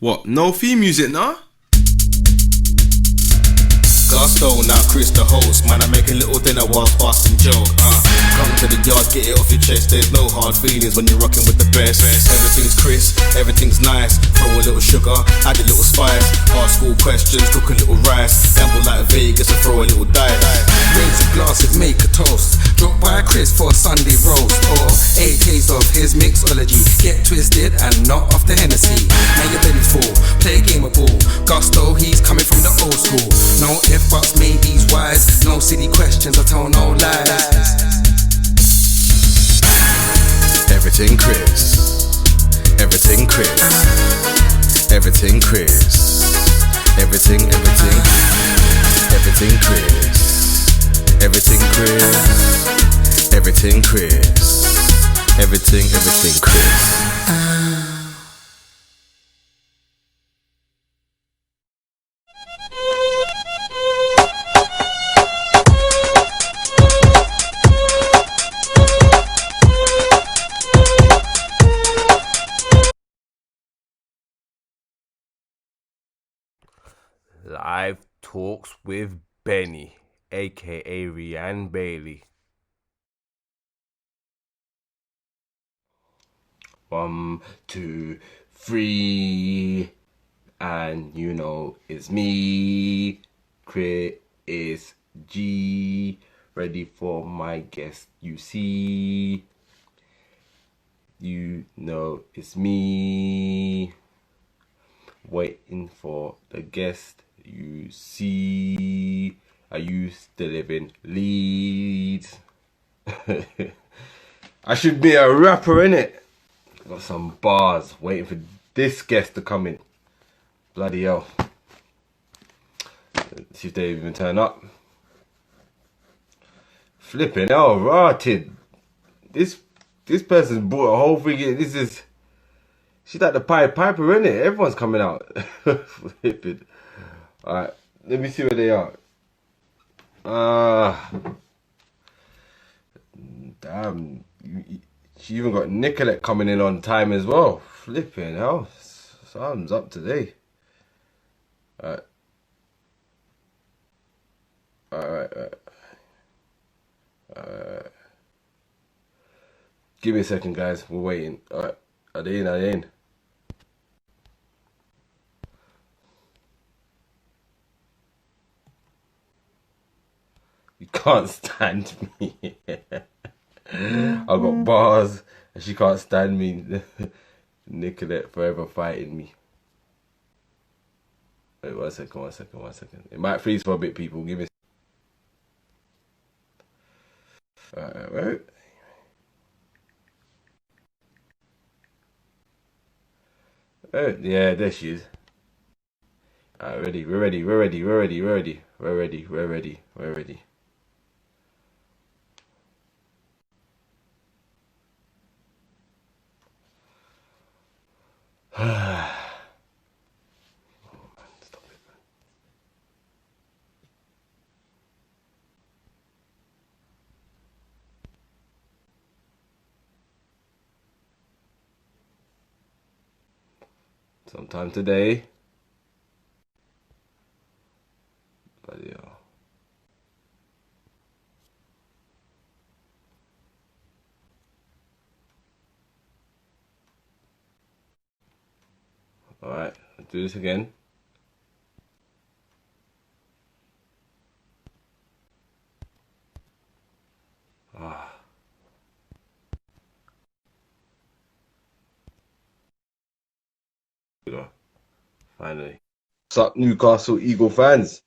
What? No theme music, nah? Gusto, now Chris the host. Man, I make a little dinner whilst busting joke. Come to the yard, get it off your chest. There's no hard feelings when you're rocking with the best. Everything's crisp, everything's nice. Throw a little sugar, add a little spice. Ask all questions, cook a little rice. Gamble like Vegas and throw a little dice. Raise a glass and make a toast. Drop by Chris for a Sunday roast. Or 8 days of his mixology. Get twisted and not off the Hennessy. Now your belly's full, play a game of ball. Gusto, he's coming from the old school. No if buts, maybes, whys. No silly questions, I tell no lies. Everything Chris. Everything Chris. Everything Chris. Everything Chris. Everything Chris. Everything Chris. Everything Chris. Live talks with Benny, aka Rheanne Bailey. 1, 2, 3, and you know it's me, Chris G, ready for my guest. You see, you know it's me, waiting for the guest. You see, I used to live in Leeds. I should be a rapper, innit? Got some bars, waiting for this guest to come in. Bloody hell. See if they even turn up. Flipping hell, rotted. This person brought a whole thing in. She's like the Pied Piper, innit? Everyone's coming out. Flipping. Alright, let me see where they are. Damn. She even got Nicolette coming in on time as well. Flipping hell. Something's up today. Alright. Give me a second, guys. We're waiting. Alright. Are they in? You can't stand me. I got bars and she can't stand me. Nicolette forever fighting me. Wait, one second. It might freeze for a bit, people. Give me. Alright. Oh, yeah, there she is. Alright, we're ready. Oh man, stop it, man. Sometime today. Bloody hell. Alright, let's do this again. Finally. What's up, Newcastle Eagle fans?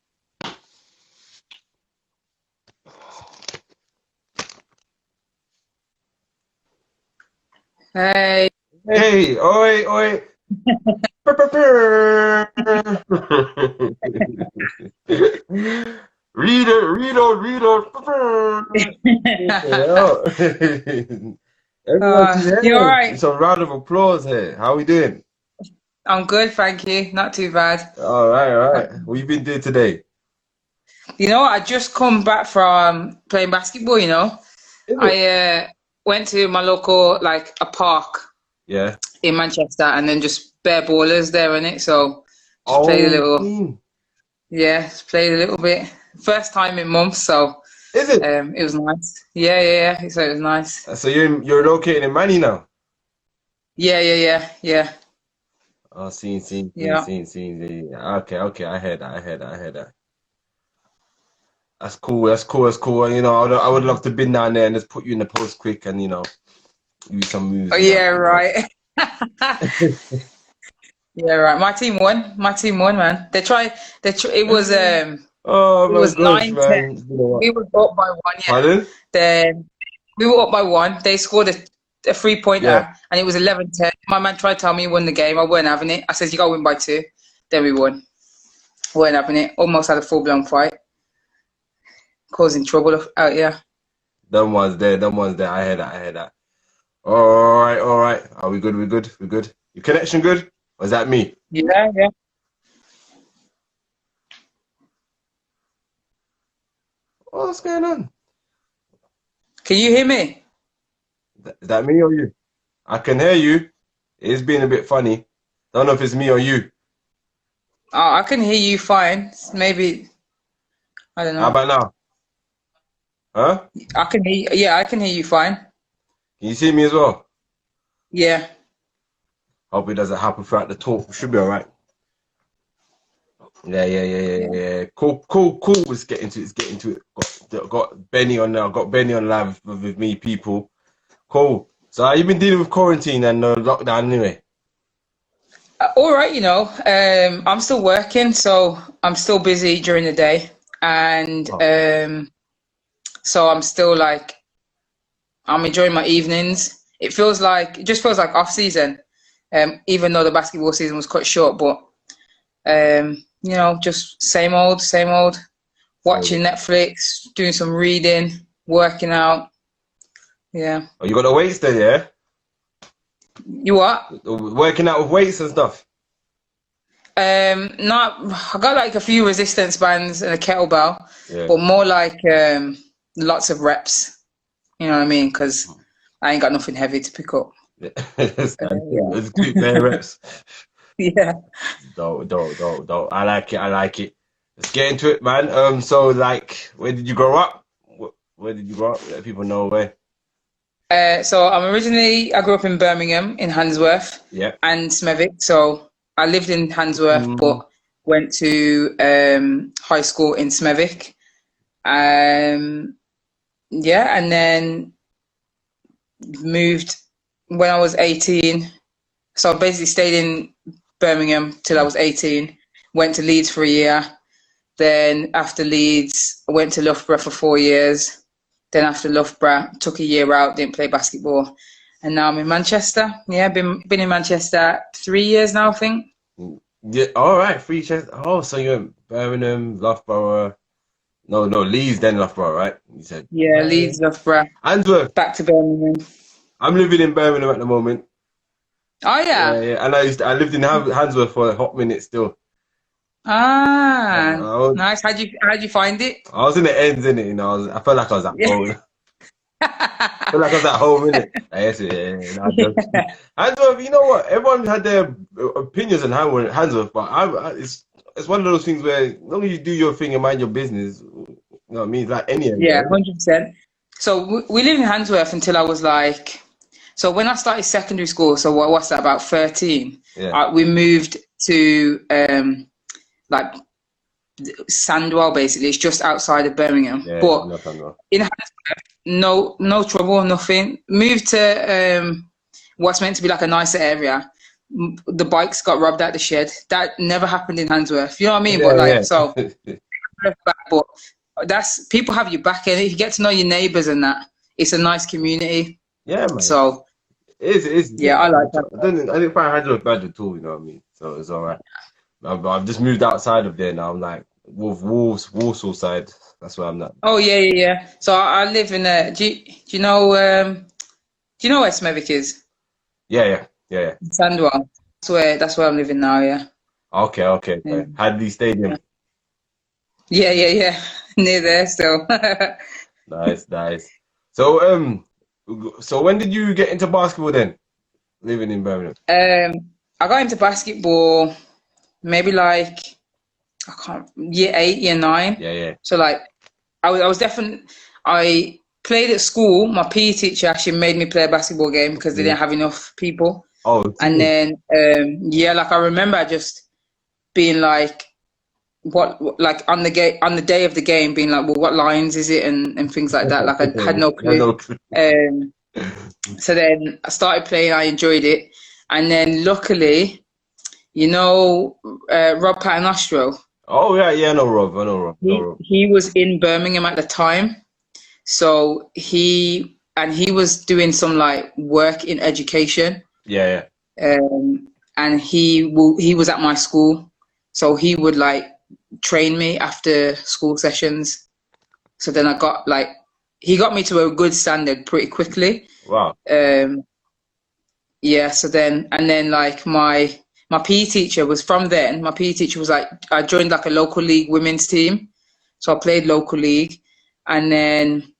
Hey. Hey, oi. Reader. Everyone's You alright? Some round of applause here. How are we doing? I'm good, thank you. Not too bad. All right. What you been doing today? You know, I just come back from playing basketball, you know. I went to my local, like, a park Yeah. in Manchester, and then just bare ballers there in it. So just played a Oh, little, yeah, just played a little bit. First time in months, so is it? it was nice. Yeah. So it was nice. So you're located in Manny now? Yeah. Oh, seen. Yeah. Yeah. Okay. I heard that. That's cool. You know, I would love to been down there and just put you in the post quick and, you know, use some moves Oh and that, yeah, you know. right. Yeah, right. My team won. My team won, man. It was Oh it my was gosh, 9-10. man. You know what? We were up by one, yeah. Pardon? Then we were up by one. They scored a Yeah. 3-pointer, and it was 11-10. My man tried to tell me he won the game. I weren't having it. I said, you got to win by 2. Then we won. Weren't having it. Almost had a full-blown fight, causing trouble out here. Them ones there. I heard that. All right. Are we good? We good? Your connection good? Or is that me? Yeah. What's going on? Can you hear me? Is that me or you? I can hear you. It's being a bit funny. Don't know if it's me or you. Oh, I can hear you fine. Maybe, I don't How know. about now? Huh? I can hear you. Yeah, I can hear you fine. Can you see me as well? Yeah. Hope it doesn't happen throughout the talk. We should be all right. Yeah. Cool. Let's get into it. Got Benny on now. Got Benny on live with me, people. Cool. So how you been dealing with quarantine and lockdown anyway? All right, you know, I'm still working, so I'm still busy during the day, and Oh, so I'm still like I'm enjoying my evenings. It just feels like off season, even though the basketball season was cut short. But you know, just same old, same. watching Netflix, doing some reading, working out. Yeah. Oh, you got the weights there, yeah? You what? Working out with weights and stuff. Not. I got like a few resistance bands and a kettlebell, Yeah. but more like lots of reps. You know what I mean? Because I ain't got nothing heavy to pick up. Yeah. Let's keep bare reps. Yeah. Don't. I like it. Let's get into it, man. So like, where did you grow up? Where did you grow up? Let people know where. So I grew up in Birmingham, in Handsworth, Yeah. and Smethwick. So I lived in Handsworth, Mm, but went to high school in Smethwick. Yeah, and then moved when I was 18. So I basically stayed in Birmingham till I was 18. Went to Leeds for a year. Then after Leeds, I went to Loughborough for 4 years. Then after Loughborough, took a year out, didn't play basketball. And now I'm in Manchester. Yeah, been in Manchester 3 years now, I think. yeah. All right. Free chest. Oh, so you're in Birmingham, Loughborough. No, Leeds, then Loughborough, right? You said. Yeah, Leeds, Loughborough, Handsworth. back to Birmingham. I'm living in Birmingham at the moment. Oh yeah. Yeah. And I lived in Handsworth for a hot minute still. Ah, I was, nice. How'd you find it? I was in the ends, in it. You know, I felt like I was at Yeah. home. I felt like I was at home, innit? Yes, yeah. No, Handsworth, you know what? Everyone had their opinions on Handsworth, but it's one of those things where as long as you do your thing and mind your business, you know what I mean? It's like any area, Yeah, isn't it? 100%. So we lived in Handsworth until I was like, so when I started secondary school, so what's that, about 13, Yeah, we moved to like Sandwell, basically. It's just outside of Birmingham. yeah, But no. in no trouble, nothing. Moved to what's meant to be like a nicer area. The bikes got robbed out the shed. That never happened in Handsworth. You know what I mean? But like, so, Yeah. but that's people have your back in it. If you get to know your neighbours and that, it's a nice community. Yeah, man. So It's yeah, I like that. I didn't find Handsworth bad at all, you know what I mean? So it's all right. I've just moved outside of there now. I'm like Warsaw side. That's where I'm at. Oh yeah. So I live in do you know where Smethwick is? Yeah. Sandwell. That's where I'm living now, yeah. Okay. Yeah. Hadley Stadium. Yeah. Near there still. Nice. So so when did you get into basketball then? living in Birmingham? I got into basketball maybe like year 8, year 9. Yeah. So like I was definitely I played at school. My PE teacher actually made me play a basketball game because they didn't have enough people. Oh, And then like I remember just being like, like on the day of the game being like, well, what lines is it and things like that. Like I had no clue. So then I started playing. I enjoyed it, and then luckily, Rob Paternostro. Oh yeah, I know Rob. He was in Birmingham at the time, so he was doing some like work in education. Yeah. And he was at my school, so he would like train me after school sessions. So then he got me to a good standard pretty quickly. Wow. Yeah. So then like my PE teacher was from then. My PE teacher was like, I joined like a local league women's team, so I played local league, and then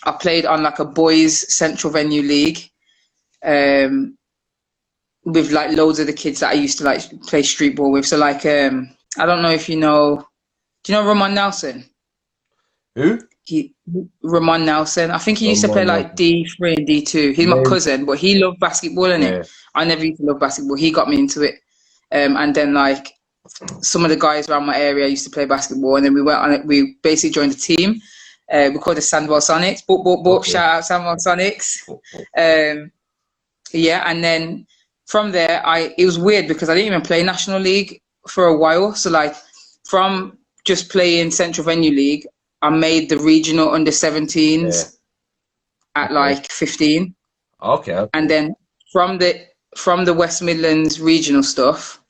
I played on like a boys central venue league. With like loads of the kids that I used to like play street ball with. So like I don't know if you know. Do you know Ramon Nelson? Who? Ramon Nelson. I think he used to play like D3 and D2. He's my cousin, but he loved basketball, innit? I never used to love basketball. He got me into it. And then like some of the guys around my area used to play basketball, and then we went on it. We basically joined a team. We called the Sandwell Sonics. Book. Shout out Sandwell Sonics. Yeah, and then from there, it was weird because I didn't even play National League for a while. So like from just playing Central Venue League, I made the regional under 17s at like 15. Okay. And then from the West Midlands regional stuff,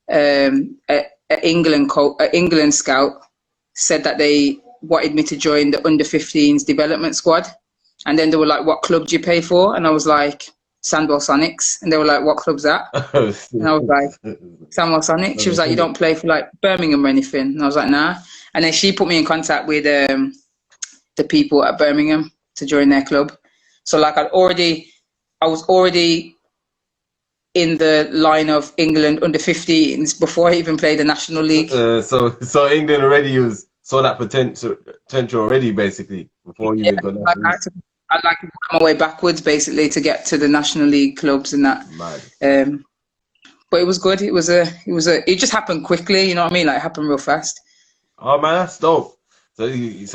England scout said that they wanted me to join the under 15s development squad. And then they were like, what club do you pay for? And I was like, Sandwell Sonics. And they were like, what club's that? And I was like, Sandwell Sonics. She was like, you don't play for like Birmingham or anything? And I was like, nah. And then she put me in contact with the people at Birmingham to join their club. So like I was already in the line of England under 15s before I even played the National League. So England already saw that potential already, basically, before you even got that. I'd like to work my way backwards, basically, to get to the National League clubs and that. But it was good. It just happened quickly. You know what I mean? Like, it happened real fast. Oh man, that's dope. So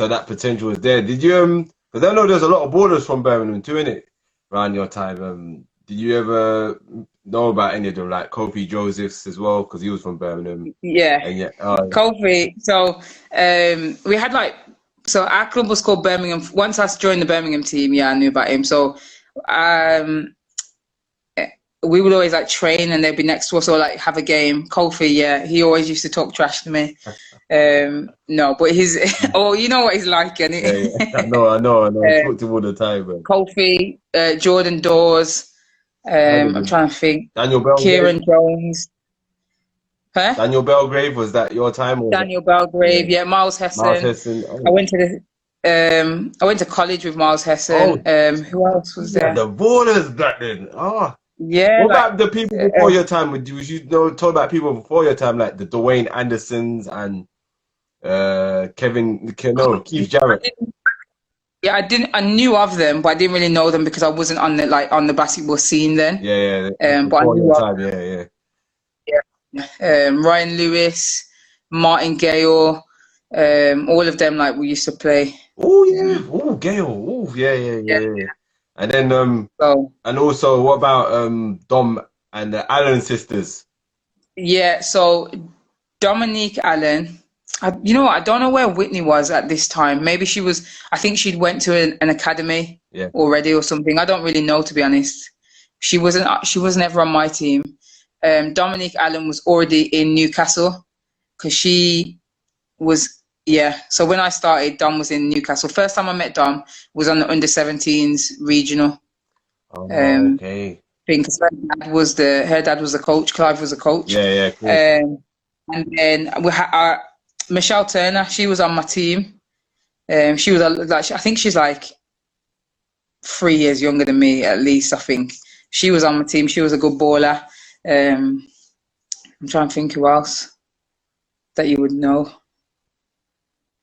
that potential was there. Did you because I know there's a lot of borders from Birmingham too, innit? Around your time. Did you ever know about any of them, like Kofi Josephs as well? Because he was from Birmingham. Yeah. Kofi. So we had so our club was called Birmingham. Once I joined the Birmingham team, I knew about him. So we would always like train, and they'd be next to us or like have a game. Kofi, he always used to talk trash to me. No, but he's you know what he's like, and I know. I talk to him all the time. Man. Kofi, Jordan Dawes. I'm trying to think. Daniel Belgrave. Kieran Jones. Huh? Daniel Belgrave, was that your time? Or Daniel Belgrave, Miles Hesson. Oh. I went to college with Miles Hesson. Who else was there? The borders back then. Oh. Yeah. What about the people before your time? Would you talk about people before your time, like the Dwayne Andersons and Keith Jarrett? I knew of them, but I didn't really know them because I wasn't on the basketball scene then. But I knew of them. Ryan Lewis, Martin Gale, all of them we used to play. Oh yeah, Gale. Oh yeah. And then and also what about Dom and the Allen sisters? Yeah, so Dominique Allen. I don't know where Whitney was at this time. Maybe I think she'd went to an academy already or something. I don't really know, to be honest. She wasn't ever on my team. Dominique Allen was already in Newcastle because she was, so when I started, Dom was in Newcastle. First time I met Dom was on the under 17s regional. Okay. Because her dad was the coach, Clive was the coach. Yeah, cool. And then we had Michelle Turner, she was on my team. She was I think she's like 3 years younger than me, at least, I think. she was on my team. She was a good baller. I'm trying to think who else that you would know.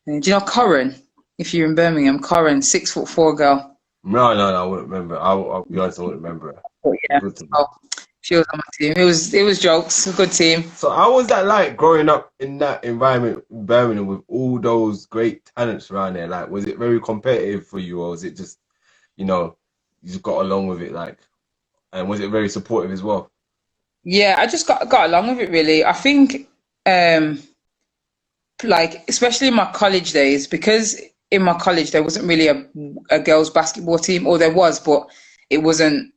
Do you know Corin? If you're in Birmingham, Corin, 6'4" girl. No, I wouldn't remember. I'll be honest, I wouldn't remember her. But yeah, she was on my team. It was jokes. A good team. So how was that like growing up in that environment in Birmingham with all those great talents around there? Like, was it very competitive for you, or was it just, you know, you just got along with it, like, and was it very supportive as well? Yeah, I just got along with it really. I think, like, especially in my college days, because in my college there wasn't really a girls' basketball team, or there was, but it wasn't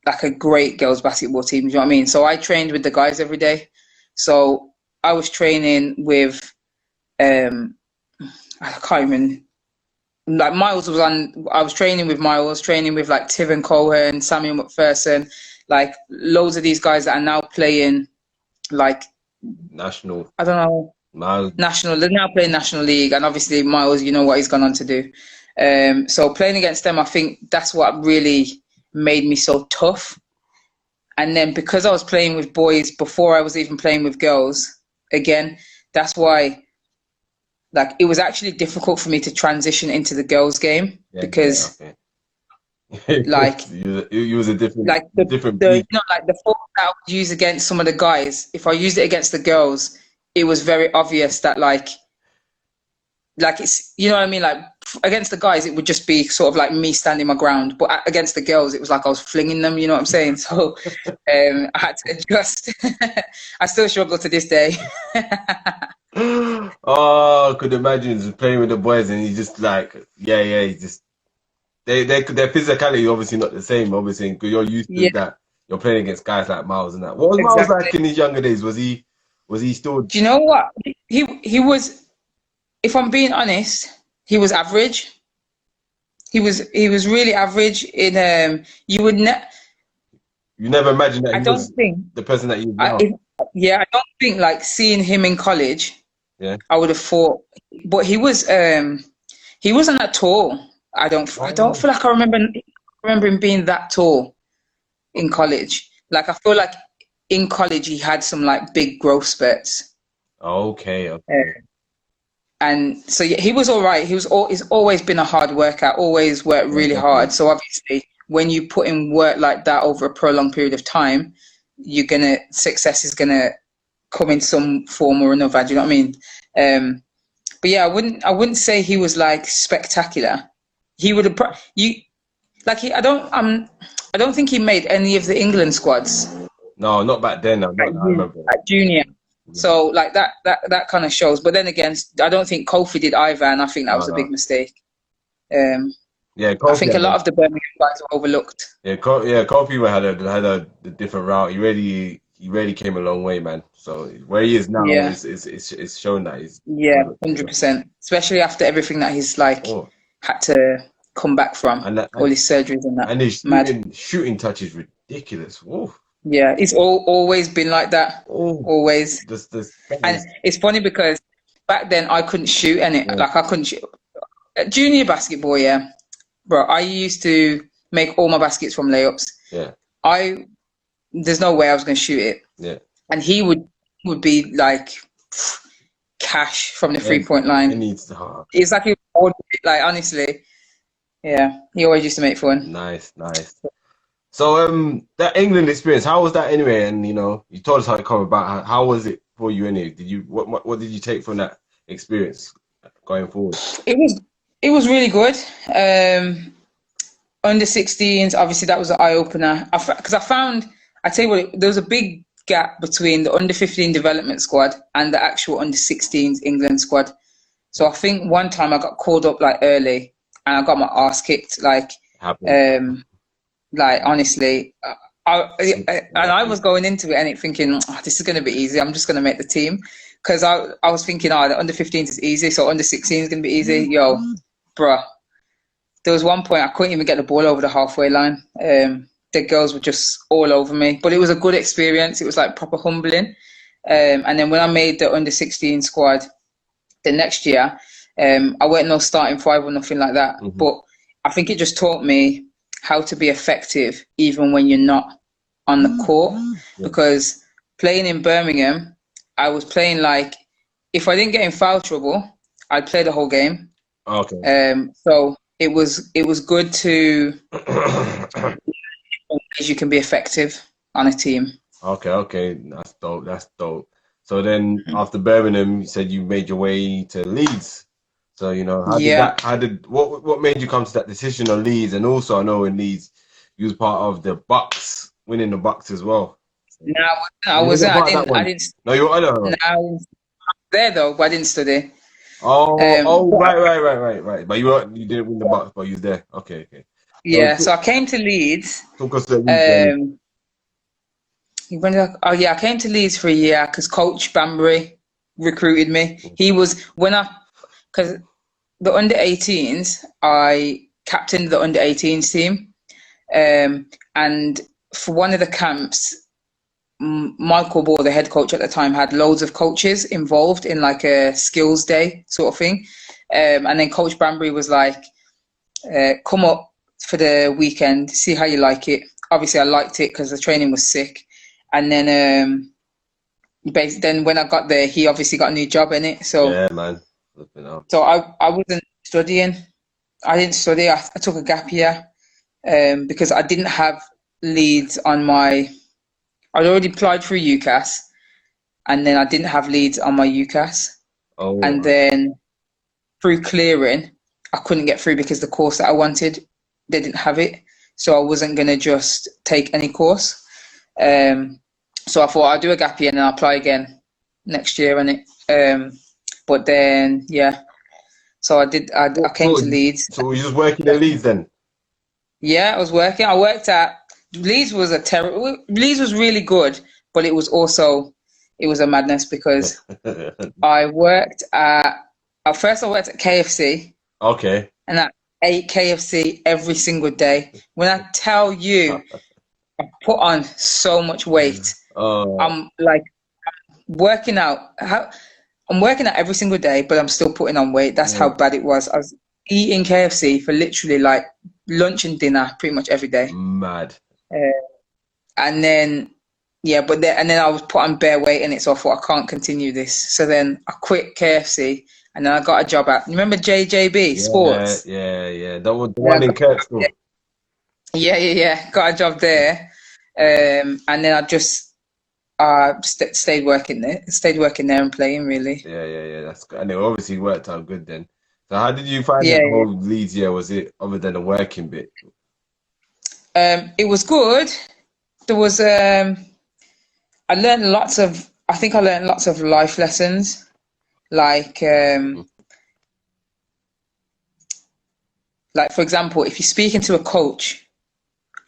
like a great girls' basketball team. Do you know what I mean? So I trained with the guys every day. So I was training with, I can't even, like Miles was on, I was training with Miles, training with like Tivin Cohen, Samuel McPherson, like loads of these guys that are now playing like National. I don't know. Miles. National, they're now playing National League, and obviously Miles, you know what he's gone on to do. So playing against them, I think that's what really made me so tough. And then because I was playing with boys before I was even playing with girls, again, that's why, like, it was actually difficult for me to transition into the girls game because, like, you was a different, like different. You know, like the form that I would use against some of the guys, if I used it against the girls, it was very obvious that like it's, you know what I mean, like against the guys it would just be sort of like me standing my ground, but against the girls it was like I was flinging them, you know what I'm saying? So I had to adjust. I still struggle to this day. Oh, I could imagine just playing with the boys and you just like you just their physicality is obviously not the same, obviously, because you're used to that. You're playing against guys like Miles and that. What was Miles like in his younger days? Was he still? Do you know what? He was, if I'm being honest, he was average. He was really average. In you never imagine that I don't think the person that you I don't think like seeing him in college. Yeah, I would have thought, but he wasn't that tall. I don't feel like I remember him being that tall in college. Like I feel like in college he had some like big growth spurts. Okay. And so yeah, he was all right. He's always been a hard worker, always worked really hard. So obviously when you put in work like that over a prolonged period of time, success is gonna come in some form or another. Do you know what I mean? But yeah, I wouldn't say he was like spectacular. He would have I don't think he made any of the England squads. No, not back then. I remember. Like junior. So like that kind of shows. But then again, I don't think Kofi did either, and I think that was a big mistake. Kofi, I think a lot of the Birmingham guys were overlooked. Kofi had a different route. He really came a long way, man. So where he is now is showing that he's 100%. Especially after everything that he's like had to come back from, all his surgeries and that. And his shooting touch is ridiculous. Whoa. Yeah, it's always been like that. Always. And it's funny because back then I couldn't shoot like I couldn't shoot. Junior basketball, bro, I used to make all my baskets from layups. There's no way I was going to shoot it. Yeah. And he would be like cash from the 3-point line. He needs to. It's like like honestly, he always used to make fun. Nice. So that England experience, how was that anyway? And you know, you told us how it came about. How was it for you anyway? What did you take from that experience going forward? It was really good. Under 16s, obviously that was an eye opener. Because I tell you what, there was a big gap between the under 15 development squad and the actual under 16s England squad. So I think one time I got called up like early and I got my ass kicked. Like honestly, I was going into it and thinking, this is going to be easy. I'm just going to make the team. Because I was thinking, the under 15s is easy, so under 16 is going to be easy. Yo, bruh. There was one point I couldn't even get the ball over the halfway line. The girls were just all over me. But it was a good experience. It was like proper humbling. And then when I made the under 16 squad the next year, I weren't no starting five or nothing like that. Mm-hmm. But I think it just taught me how to be effective even when you're not on the court. Because playing in Birmingham, I was playing like, if I didn't get in foul trouble, I'd play the whole game. Okay. So it was good to you can be effective on a team. Okay. That's dope. That's dope. So then after Birmingham, you said you made your way to Leeds. So, you know, Yeah. what made you come to that decision on Leeds? And also I know in Leeds you was part of the Bucks, winning the Bucks as well. No, I You wasn't wasn't. part of that one. No, you were No, I was there though, but I didn't study. But Right. But you didn't win the Bucks, but you was there. Okay. So yeah, so I came to Leeds. talk us to the Leeds journey. Oh yeah, I came to Leeds for a year because Coach Banbury recruited me. He was because the under-18s, I captained the under-18s team, and for one of the camps, Michael Ball, the head coach at the time, had loads of coaches involved in like a skills day sort of thing, and then Coach Banbury was like, "Come up for the weekend, see how you like it." Obviously, I liked it because the training was sick. And then then when I got there, he obviously got a new job in it. So Yeah, man. so I wasn't studying. I didn't study. I took a gap year because I didn't have Leeds on my. I'd already applied for UCAS, and then I didn't have Leeds on my UCAS. Oh, And then through clearing, I couldn't get through because the course that I wanted, they didn't have it. So I wasn't gonna just take any course. So I thought I'll do a gap year and I'll apply again next year, and but then yeah, so I did. I came to Leeds. So were you just working in Leeds then? Yeah, I was working. I worked at Leeds. Leeds was really good, but it was a madness because I worked at first I worked at KFC. Okay. And I ate KFC every single day. When I tell you, I put on so much weight. I'm like working out. I'm working out every single day, but I'm still putting on weight. That's how bad it was. I was eating KFC for literally like lunch and dinner pretty much every day. Mad. And then and then I was put on bare weight in it, so I thought I can't continue this. So then I quit KFC, and then I got a job at. You remember JJB Sports? Yeah. That was the one in Kirksville. Yeah. Got a job there, and then I just stayed working there and playing really. Yeah. That's good. And it obviously worked out good then. So how did you find the whole Leeds year? Was it other than the working bit? It was good. There was I learned lots of life lessons, like for example, if you're speaking to a coach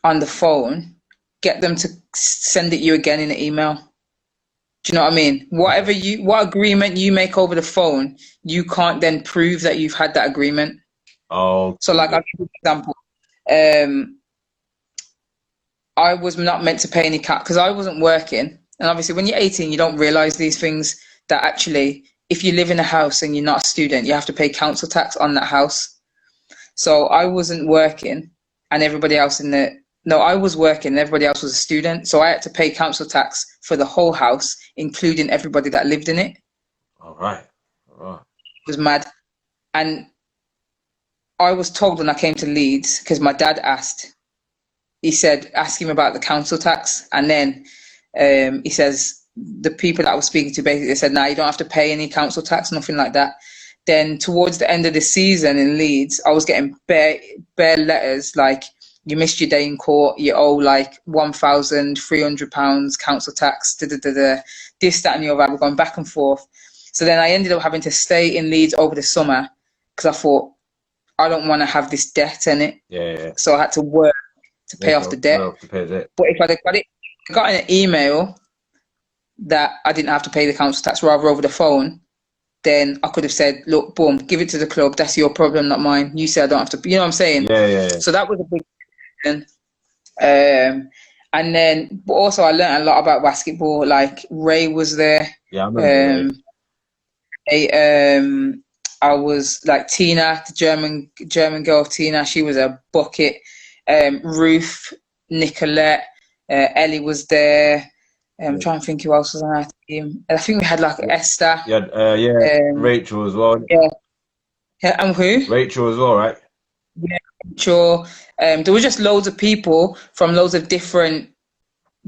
on the phone, get them to send it you again in an email. Do you know what I mean? What agreement you make over the phone, you can't then prove that you've had that agreement. Oh. So like, I'll give you an example. I was not meant to pay any because I wasn't working. And obviously when you're 18, you don't realize these things, that actually, if you live in a house and you're not a student, you have to pay council tax on that house. So I wasn't working and everybody else I was working and everybody else was a student. So I had to pay council tax for the whole house, including everybody that lived in it. All right. It was mad. And I was told when I came to Leeds, because my dad asked, he said, ask him about the council tax. And then he says, the people that I was speaking to basically said, you don't have to pay any council tax, nothing like that. Then towards the end of the season in Leeds, I was getting bare letters like, you missed your day in court, you owe like £1,300 council tax, this, that, and the other. We're going back and forth. So then I ended up having to stay in Leeds over the summer because I thought, I don't want to have this debt in it. Yeah. So I had to work to pay off the debt. But if I got an email that I didn't have to pay the council tax rather over the phone, then I could have said, look, boom, give it to the club. That's your problem, not mine. You say I don't have to, you know what I'm saying? Yeah. So that was a big thing. And then, but also I learned a lot about basketball. Like Ray was there. Yeah, I remember Ray. I was like Tina, the German girl, Tina. She was a bucket. Ruth, Nicolette, Ellie was there. I'm trying to think who else was on our team. I think we had like Esther. Yeah, Rachel as well. Yeah. And who? Rachel as well, right? Yeah, Rachel. There were just loads of people from loads of different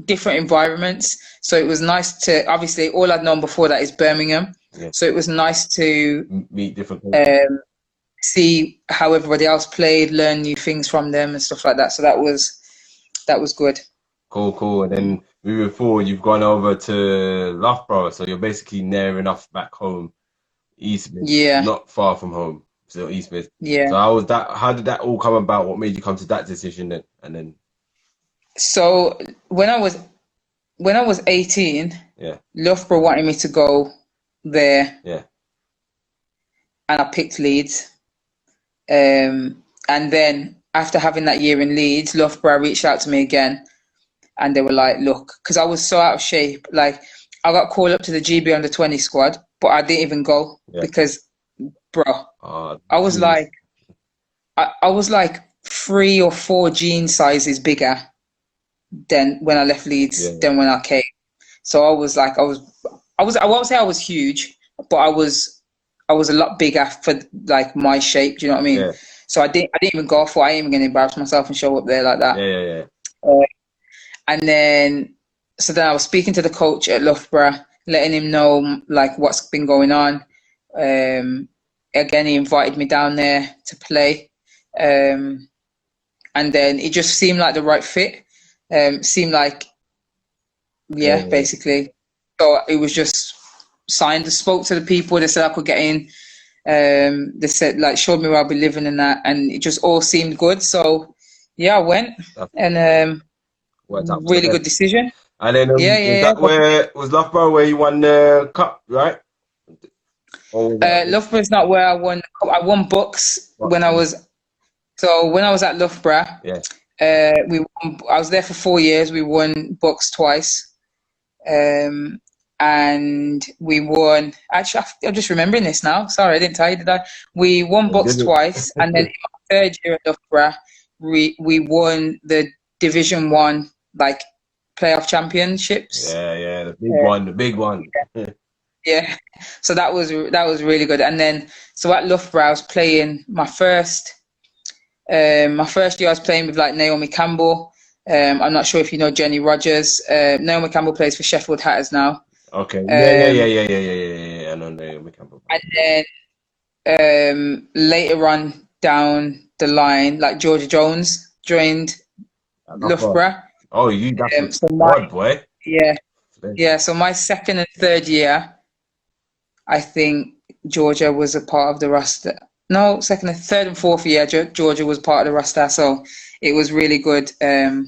environments. So it was nice to, obviously, all I'd known before that is Birmingham. Yeah. So it was nice to meet different see how everybody else played, learn new things from them and stuff like that. So that was good. Cool. And then moving forward, you've gone over to Loughborough, so you're basically near enough back home, East Mid, not far from home, so East Mid. Yeah. So how was that? How did that all come about? What made you come to that decision then? And then. So when I was 18, Loughborough wanted me to go there. Yeah. And I picked Leeds. And then after having that year in Leeds, Loughborough reached out to me again. And they were like, look, because I was so out of shape. Like, I got called up to the GB under-20 squad, but I didn't even go because, bro, I was like, I was like 3 or 4 jean sizes bigger than when I left Leeds than when I came. So I was like, I won't say I was huge, but I was a lot bigger for like my shape. Do you know what I mean? Yeah. So I didn't even go for. I ain't even gonna embarrass myself and show up there like that. Yeah. And then, so then I was speaking to the coach at Loughborough, letting him know like what's been going on. Again, he invited me down there to play, and then it just seemed like the right fit. Seemed like, basically. So it was just signed. I spoke to the people. They said I could get in. They said like showed me where I'll be living and that, and it just all seemed good. So I went and. Really good decision. And then was Loughborough where you won the cup, right? Loughborough's not where I won. I won Bucks when I was at Loughborough. Yeah. I was there for 4 years. We won Bucks twice. And we won. Actually, I'm just remembering this now. Sorry, I didn't tell you, did I? We won Bucks twice, and then in my 3rd year at Loughborough, we won the Division 1 like playoff championships. Yeah, the big one. Yeah. So that was really good. And then so at Loughborough I was playing my first year I was playing with like Naomi Campbell. I'm not sure if you know Jenny Rogers. Naomi Campbell plays for Sheffield Hatters now. Okay. Yeah. I know Naomi Campbell. And then later on down the line, like Georgia Jones joined Loughborough. Oh, that's good, boy. Yeah. So my 2nd and 3rd year, I think Georgia was a part of the roster. No, 2nd and 3rd and 4th year, Georgia was part of the roster. So it was really good to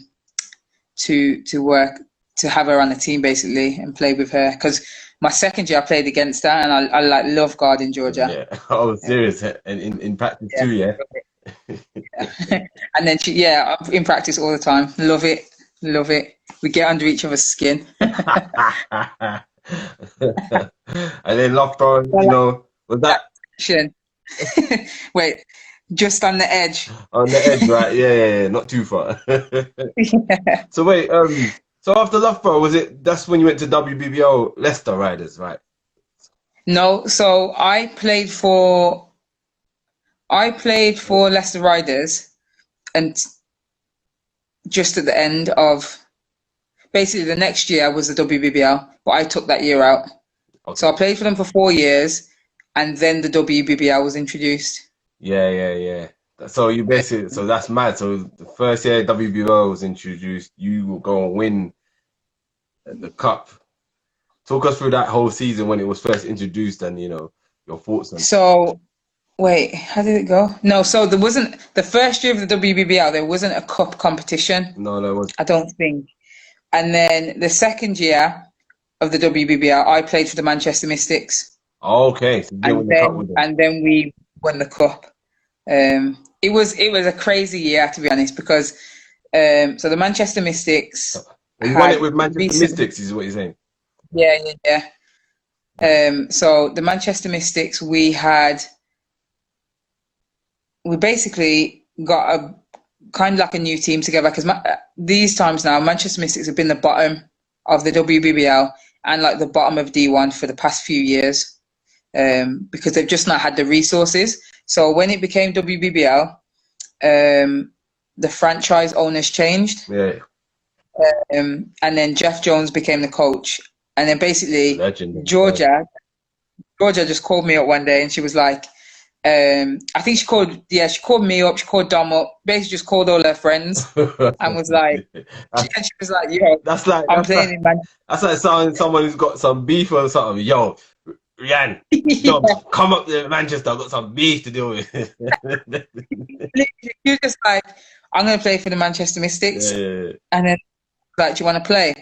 work, to have her on the team basically and play with her. Because my 2nd year I played against her, and I like love guarding Georgia. Yeah. Oh, serious? And in practice too, yeah. And then in practice all the time. Love it. We get under each other's skin. And then Loughborough, was that? Wait, just on the edge. On the edge, right? Yeah, not too far. Yeah. So wait, so after Loughborough, that's when you went to WBBL Leicester Riders, right? No, so I played for Leicester Riders, and just at the end of basically the next year was the WBBL, but I took that year out. Okay. So I played for them for 4 years, and then the WBBL was introduced. Yeah. So you basically, so that's mad. So the first year WBL was introduced, you will go and win the cup. Talk us through that whole season when it was first introduced, and your thoughts on it. So wait, how did it go? No, so there wasn't, the first year of the WBBL, there wasn't a cup competition. No, there wasn't. I don't think. And then the 2nd year of the WBBL, I played for the Manchester Mystics. Okay. So and then we won the cup. It was a crazy year, to be honest, because so the Manchester Mystics. You won it with Manchester Mystics, is what you're saying? Yeah. So the Manchester Mystics, we basically got kind of like a new team together, because these times now, Manchester Mystics have been the bottom of the WBBL and like the bottom of D1 for the past few years, because they've just not had the resources. So when it became WBBL, the franchise owners changed. Yeah. And then Jeff Jones became the coach. And then basically Legend. Georgia just called me up one day and she was like, I think she called me up, she called Dom up, basically just called all her friends and was like, and she was like, yo, I'm playing in Manchester. That's like someone who's got some beef or something. Yo, Rheanne, Dom, come up to Manchester, I've got some beef to deal with. She was just like, I'm going to play for the Manchester Mystics. Yeah. And then like, do you want to play?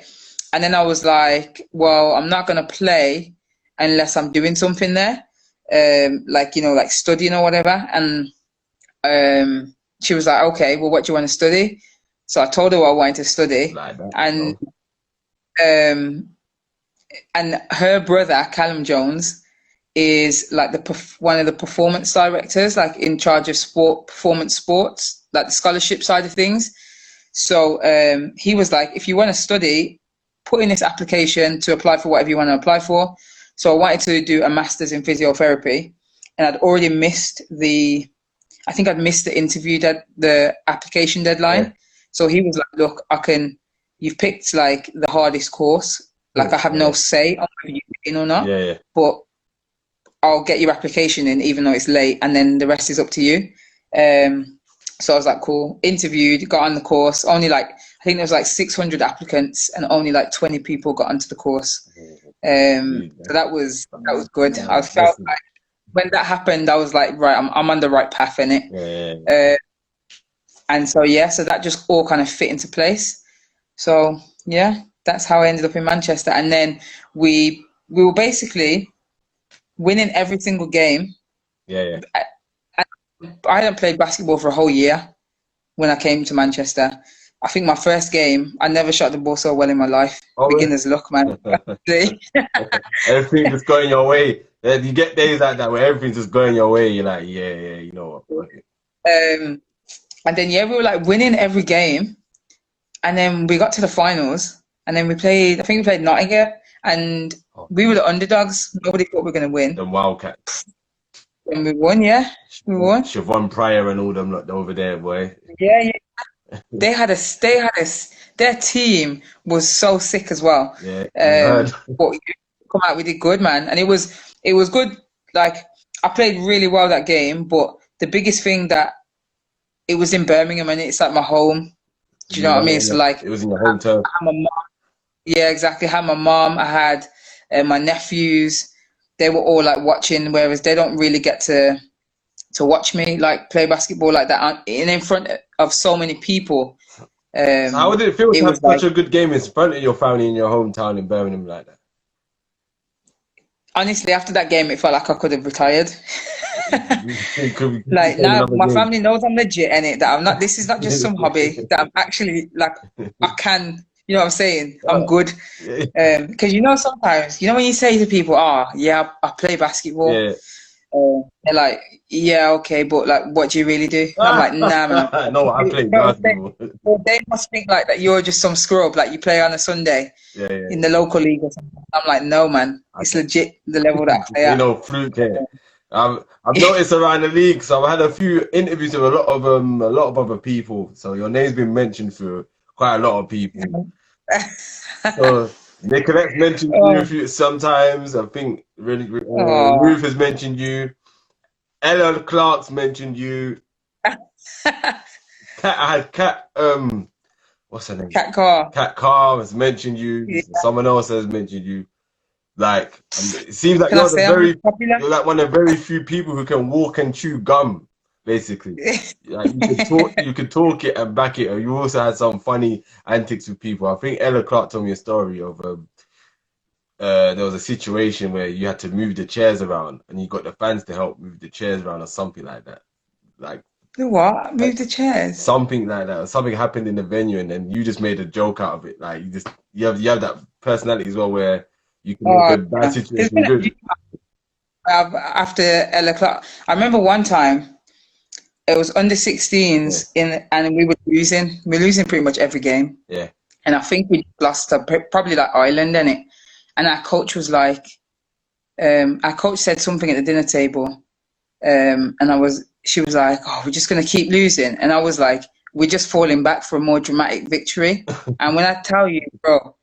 And then I was like, well, I'm not going to play unless I'm doing something there. Like, you know, like studying or whatever. And she was like, okay, well, what do you want to study? So I told her what I wanted to study. Like that, and her brother, Callum Jones, is like one of the performance directors, like in charge of performance sports, like the scholarship side of things. So he was like, if you want to study, put in this application to apply for whatever you want to apply for. So I wanted to do a master's in physiotherapy, and I'd already missed the interview, the application deadline. Yeah. So he was like, look, you've picked like the hardest course. Like I have no say on whether you get in or not, but I'll get your application in even though it's late, and then the rest is up to you. So I was like, cool. Interviewed, got on the course. Only like, I think there was like 600 applicants and only like 20 people got onto the course. So that was good. I felt like when that happened, I was like, right, I'm on the right path in it. And so, so that just all kind of fit into place. So that's how I ended up in Manchester. And then we were basically winning every single game. I hadn't played basketball for a whole year when I came to Manchester. I think my first game, I never shot the ball so well in my life. Beginner's luck, man. Everything's just going your way. You get days like that where everything's just going your way. You're like, you know what. And then, we were like winning every game. And then we got to the finals. And then we played Nottingham. And we were the underdogs. Nobody thought we were going to win. The Wildcats. And we won, we won. Siobhan Pryor and all them lot over there, boy. Yeah. Their team was so sick as well. But come out, we did good, man. And it was good. Like, I played really well that game, but the biggest thing that it was in Birmingham and it's like my home. Do you know what I mean? So like, it was in your hometown. I had my mom. Yeah, exactly. I had my mom. I had my nephews. They were all like watching, whereas they don't really get to watch me like play basketball like that and in front of so many people. So how would it feel to have such a good game in front of your family in your hometown in Birmingham like that? Honestly, after that game, it felt like I could have retired. Like now, my family knows I'm legit in it. That I'm not. This is not just some hobby. That I'm actually like I can. You know what I'm saying? I'm good. Because sometimes when you say to people, "Oh, yeah, I play basketball." They're like, "Yeah, okay, but like, what do you really do?" And I'm like, "Nah, man." No, I play basketball. Well, they must think like that you're just some scrub, like you play on a Sunday in the local league or something. I'm like, no, man, it's legit the level that I play at. Fluke here. I've noticed around the league, so I've had a few interviews with a lot of other people. So your name's been mentioned through quite a lot of people. So Nicolette mentioned you a few sometimes. I think really Ruth has mentioned you. Ella Clark's mentioned you. Kat, what's her name? Kat Carr. Kat Carr has mentioned you. Yeah. Someone else has mentioned you. Like, it seems like you're like one of the very few people who can walk and chew gum, basically. Like, you could talk it and back it. Or you also had some funny antics with people. I think Ella Clark told me a story of there was a situation where you had to move the chairs around and you got the fans to help move the chairs around or something like that. Like, what? Move the chairs? Something like that. Something happened in the venue and then you just made a joke out of it. Like, you have that personality as well where you can make a bad situation good. After Ella Clark, I remember one time It was under 16s and we were losing. We're losing pretty much every game. Yeah. And I think we lost to probably like Ireland, innit? And our coach was like, our coach said something at the dinner table, and she was like, "Oh, we're just gonna keep losing," and I was like, "We're just falling back for a more dramatic victory." And when I tell you, bro,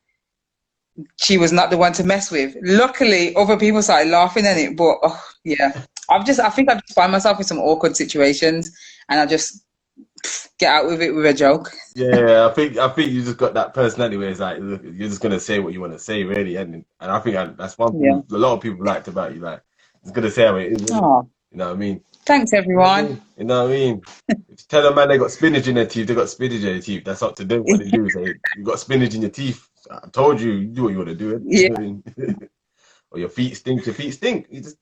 she was not the one to mess with. Luckily, other people started laughing at it, but yeah, I think I just find myself in some awkward situations, and I just get out with it with a joke. Yeah, I think you just got that personality where it's like you're just gonna say what you want to say, really, and I think that's one thing a lot of people liked about you, like it's gonna say how it is. Oh, you know what I mean? Thanks, everyone. You know what I mean? If you tell a man they got spinach in their teeth, they got spinach in their teeth. That's up to them what they do. Say you got spinach in your teeth. I told you, you do what you want to do. Yeah. Or your feet stink. Your feet stink. You just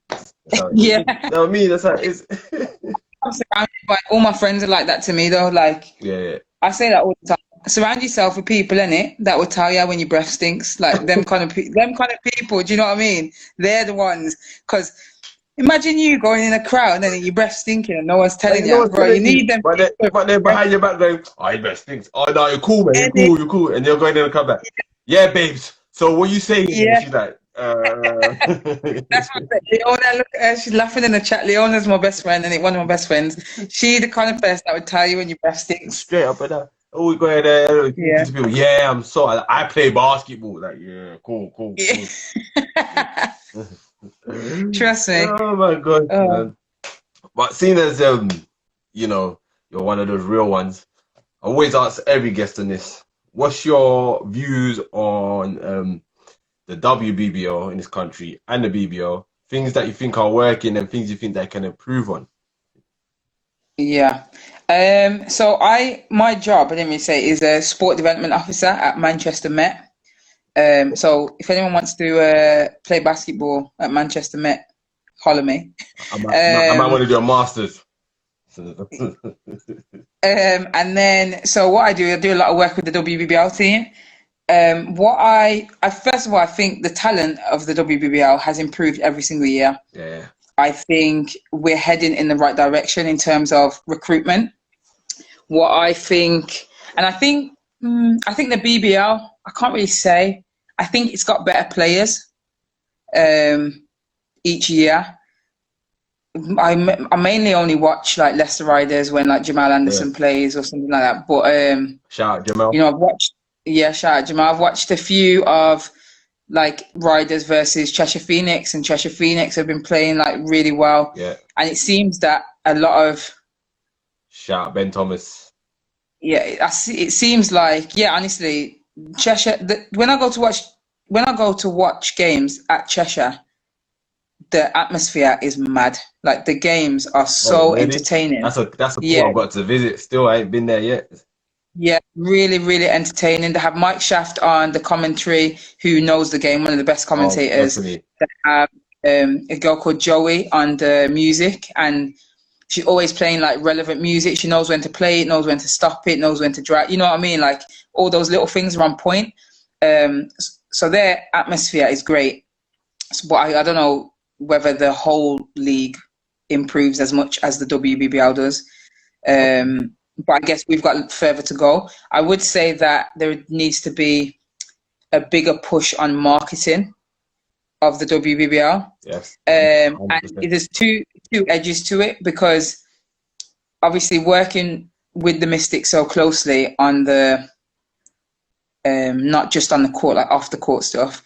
yeah. You know what I mean? That's how it is. I'm surrounded by all my friends are like that to me though. Like I say that all the time. Surround yourself with people innit that will tell you when your breath stinks. Like them kind of people. Do you know what I mean? They're the ones. Because imagine you going in a crowd and then your breath stinking and no one's telling you, bro. You need them. But they're behind your back going, "Oh, your breath stinks. Oh no, you're cool, man. You're cool. And you're going in and come back. Yeah, babes. So what you saying?" Yeah. She's like, That's what Leona, look at her, she's laughing in the chat. Leona's my best friend, and one of my best friends. She's the kind of person that would tell you when your breath stinks. Straight up and down. Oh, we go there. Yeah. People, yeah, I'm sorry. I play basketball. Like, yeah, cool. Yeah. Trust me. Oh my god. Man. But seeing as you know, you're one of those real ones, I always ask every guest on this, what's your views on the WBBL in this country and the BBL, things that you think are working and things you think they can improve on? Yeah. So my job, let me say, is a sport development officer at Manchester Met. So if anyone wants to play basketball at Manchester Met, holler me. I might want to do a master's. And then, so what I do a lot of work with the WBBL team. First of all, I think the talent of the WBBL has improved every single year. Yeah. I think we're heading in the right direction in terms of recruitment. I think the BBL, I can't really say. I think it's got better players each year. I mainly only watch like Leicester Riders when like Jamal Anderson plays or something like that. But shout out Jamal. You know, shout out Jamal. I've watched a few of like Riders versus Cheshire Phoenix, and Cheshire Phoenix have been playing like really well. Yeah. And it seems that a lot of shout out Ben Thomas. Yeah, it seems like honestly, Cheshire. When I go to watch games at Cheshire, the atmosphere is mad. Like the games are so entertaining. That's a court I've got to visit. Still, I ain't been there yet. Yeah, really, really entertaining. They have Mike Shaft on the commentary, who knows the game, one of the best commentators. They have a girl called Joey on the music, and she's always playing like relevant music. She knows when to play it, knows when to stop it, knows when to drag. You know what I mean? Like all those little things are on point. So their atmosphere is great. But I don't know whether the whole league improves as much as the WBBL does. But I guess we've got further to go. I would say that there needs to be a bigger push on marketing of the WBBL. Yes. And there's two edges to it, because obviously working with the Mystics so closely on the not just on the court, like off the court stuff,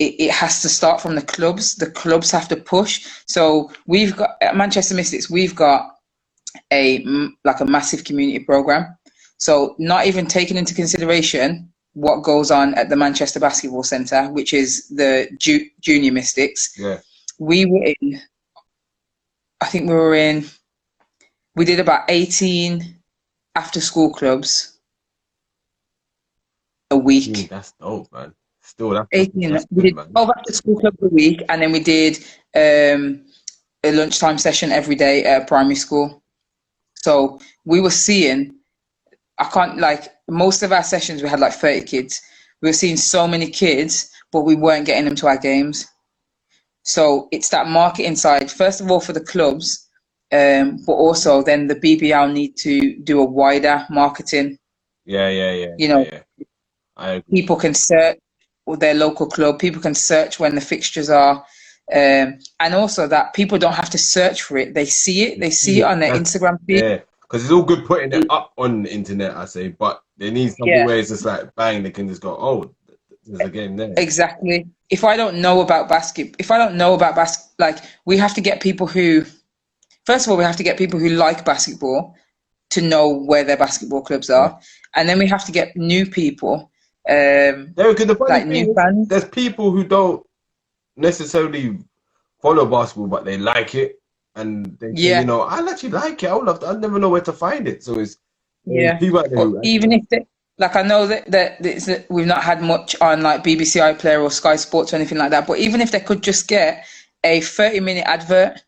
it has to start from the clubs. The clubs have to push. So we've got at Manchester Mystics, we've got a massive community program. So not even taking into consideration what goes on at the Manchester Basketball Centre, which is the junior Mystics. Yeah. We did about 18 after school clubs a week. That's dope, man. Still, that's 18. That's we did 12 after school clubs a week, and then we did a lunchtime session every day at primary school. So we were seeing, most of our sessions, we had like 30 kids. We were seeing so many kids, but we weren't getting them to our games. So it's that marketing side, first of all, for the clubs, But also then the BBL need to do a wider marketing. Yeah. You know, I agree. people can search with their local club. People can search when the fixtures are. And also that people don't have to search for it. They see it. They see it on their Instagram feed. Yeah, because it's all good putting it up on the internet, I say, but they need something Yeah. where it's just like bang, they can just go, oh, there's a game there. Exactly. If I don't know about like we have to get people who, first of all, we have to get people who like basketball to know where their basketball clubs are, and then we have to get new people, The funny like thing new is, fans. there's people who don't necessarily follow basketball, but they like it, and they say, Yeah. you know, I actually like it. I'd never know where to find it. So it's Yeah. people out there But who even if they, like I know that we've not had much on like BBC iPlayer or Sky Sports or anything like that, but even if they could just get a 30-minute advert,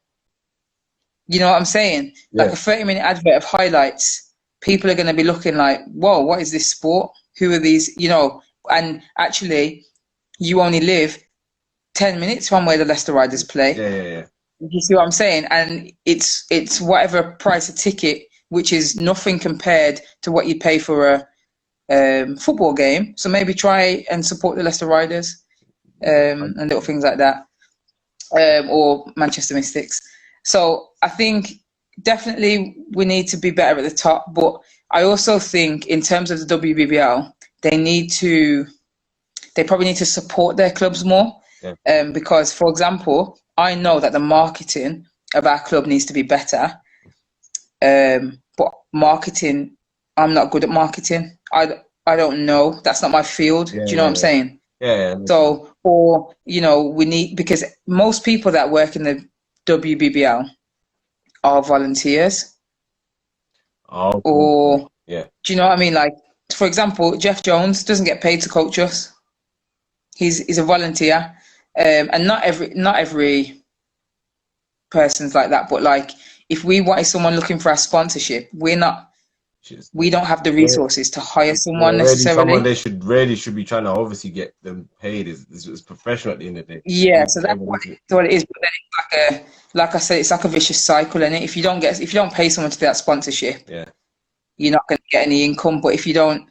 you know what I'm saying? Like a 30-minute advert of highlights, people are going to be looking like, whoa, what is this sport? Who are these? You know, and actually, you only live 10 minutes from where the Leicester Riders play. Yeah. You see what I'm saying? And it's whatever price a ticket, which is nothing compared to what you pay for a football game. So maybe try and support the Leicester Riders and little things like that, or Manchester Mystics. So I think definitely we need to be better at the top. But I also think in terms of the WBBL, they probably need to support their clubs more. Because, for example, I know that the marketing of our club needs to be better. But marketing, I'm not good at marketing. I don't know. That's not my field. Do you know what I'm saying? Yeah. So, or, you know, we need, because most people that work in the WBBL are volunteers. Oh, Or, yeah. do you know what I mean? Like, for example, Jeff Jones doesn't get paid to coach us. He's a volunteer. And not every person's like that, but like if we wanted someone looking for a sponsorship, we don't have the resources to hire someone necessarily. They should really be trying to obviously get them paid. It's professional at the end of the day. Yeah, so that's what it is. But then it's like I said, it's like a vicious cycle, and if you don't pay someone to do that sponsorship, you're not going to get any income. But if you don't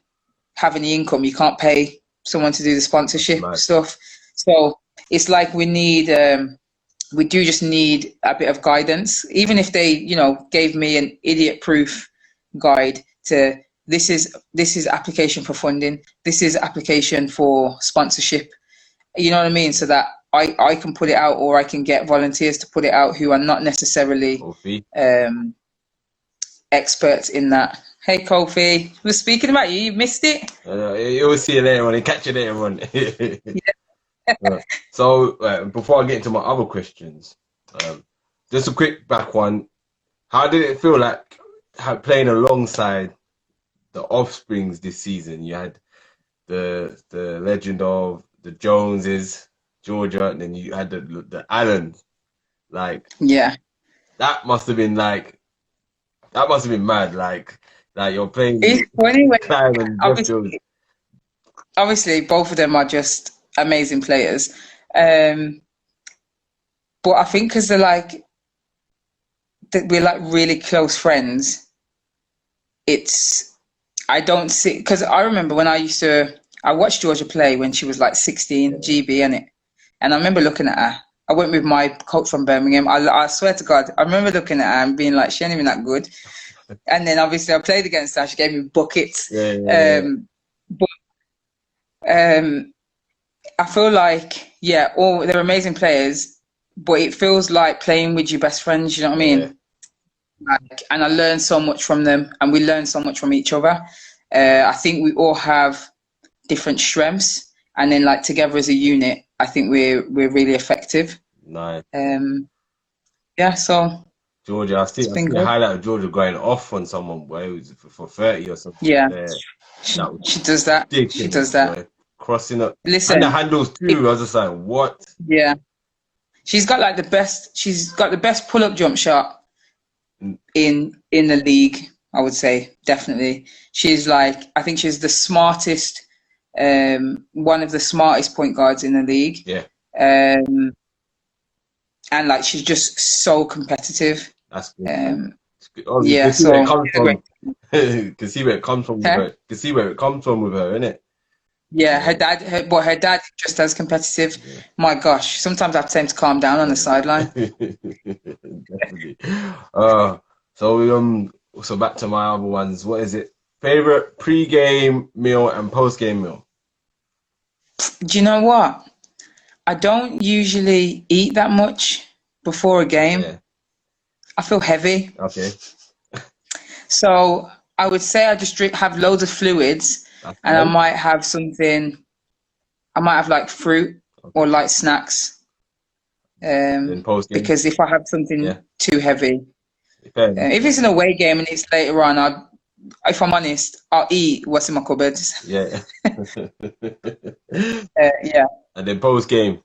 have any income, you can't pay someone to do the sponsorship stuff. So it's like we do just need a bit of guidance. Even if they, you know, gave me an idiot-proof guide to this is application for funding, this is application for sponsorship. You know what I mean? So that I can put it out, or I can get volunteers to put it out who are not necessarily experts in that. Hey, Kofi, we're speaking about you. You missed it. You'll see you later on. Catch you later on. So before I get into my other questions, just a quick back one. How did it feel like playing alongside the offsprings this season? You had the legend of the Joneses, Georgia, and then you had the Allens. Like, that must have been mad. Like you're playing. It's funny when Clive and Jeff Jones. Obviously, both of them are just amazing players. But I think because we're like really close friends, I don't see, because I remember when I watched Georgia play when she was like 16, GB, innit? And I remember looking at her. I went with my coach from Birmingham. I swear to God, I remember looking at her and being like, she ain't even that good. And then obviously I played against her. She gave me buckets. But I feel like, they're amazing players, but it feels like playing with your best friends, you know what I mean? Like, and I learned so much from them, and we learn so much from each other. I think we all have different strengths, and then like together as a unit, I think we're really effective. Nice. So Georgia, I see a highlight of Georgia going off on someone where it was for 30 or something. Yeah, she does that. She does that. Boy. Crossing up. Listen, and the handles too. I was just like, what? Yeah, she's got the best pull-up jump shot in the league. I would say definitely. She's I think she's the smartest, one of the smartest point guards in the league. Yeah. And like she's just so competitive. That's good. Um, It's good. Oh, you yeah, can see where it so comes she's a great. from. You can see where it comes from with Huh? her. You can see where it comes from with her, innit? Yeah, Yeah, her dad is just as competitive. yeah. My gosh, sometimes I have to tell him to calm down on the sideline. Definitely. Uh, so back to my other ones. What is it? Favorite pre-game meal and post-game meal? Do you know what? I don't usually eat that much before a game. Yeah. I feel heavy. Okay. So I would say I just have loads of fluids That's and I fine. might have something, I might have like fruit or light snacks. Then post-game. Because if I have something Yeah. too heavy, Fair enough. if it's an away game and it's later on, if I'm honest, I'll eat what's in my cupboards. Yeah. Yeah. And then post-game.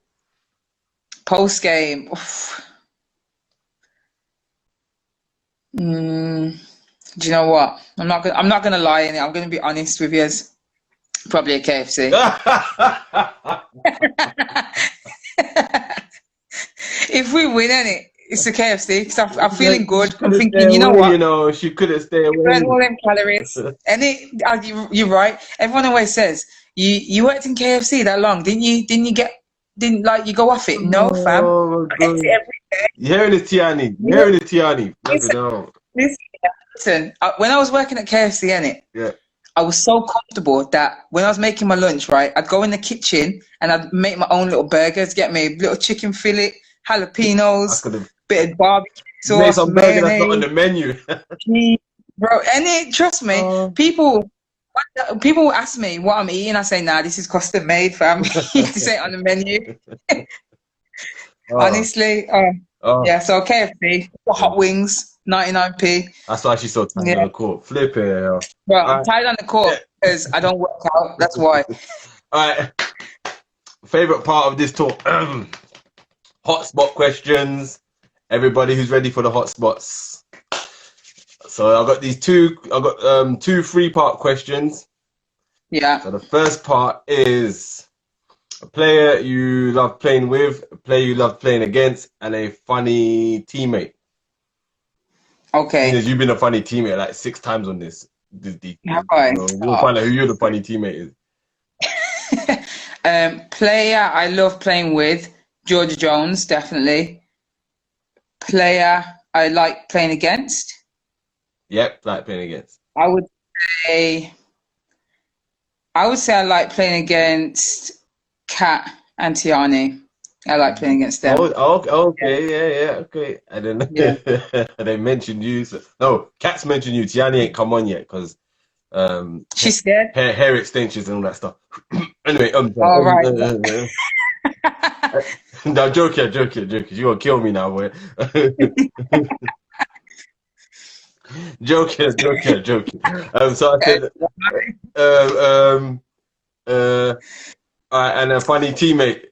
Post game, do you know what? I'm not gonna lie in it. I'm gonna be honest with you. Probably a KFC. If we win it's a KFC because I'm feeling good. She I'm couldn't stay thinking, you know away, what? you know. She couldn't stay Burn away. all them calories. And you're right. Everyone always says you worked in KFC that long, didn't you? Didn't like you go off it? No, fam. Oh my I ate God. it every day. You're hearing the Tiani. You You're know, hearing the Tiani. Fucking listen, hell. listen. When I was working at KFC, Yeah. I was so comfortable that when I was making my lunch, right, I'd go in the kitchen and I'd make my own little burgers, get me little chicken fillet, I jalapenos, could have bit of barbecue made sauce, some burger that's not on mayonnaise, the menu. cheese, bro. Trust me, Oh. people ask me what I'm eating. I say, nah, this is custom made, fam. This ain't on the menu. Oh. Honestly, Oh. yeah. So KFC, hot wings, 99p. That's why she's so tired on Yeah, the court. Flip it. well, I'm All tired on the court because I don't work out. That's why. right. Favorite part of this talk. Hotspot questions. Everybody who's ready for the hotspots. So I got two 3-part questions. Yeah. So the first part is a player you love playing with, a player you love playing against, and a funny teammate. Okay. Because you've been a funny teammate like 6 times on this. Have I? We'll find out who you're the funny teammate is. Player I love playing with, Georgia Jones, definitely. Player I like playing against, Yep, like playing against. I would say I like playing against Kat and Tiani. I like playing against them. Okay, yeah, okay. And then Yeah. they mentioned you. No, Cat's mentioned you. Tiani ain't come on yet because She's scared. hair extensions and all that stuff. Anyway, All right. no, joking. You gonna kill me now, boy. joking. So I said, all right, and a funny teammate.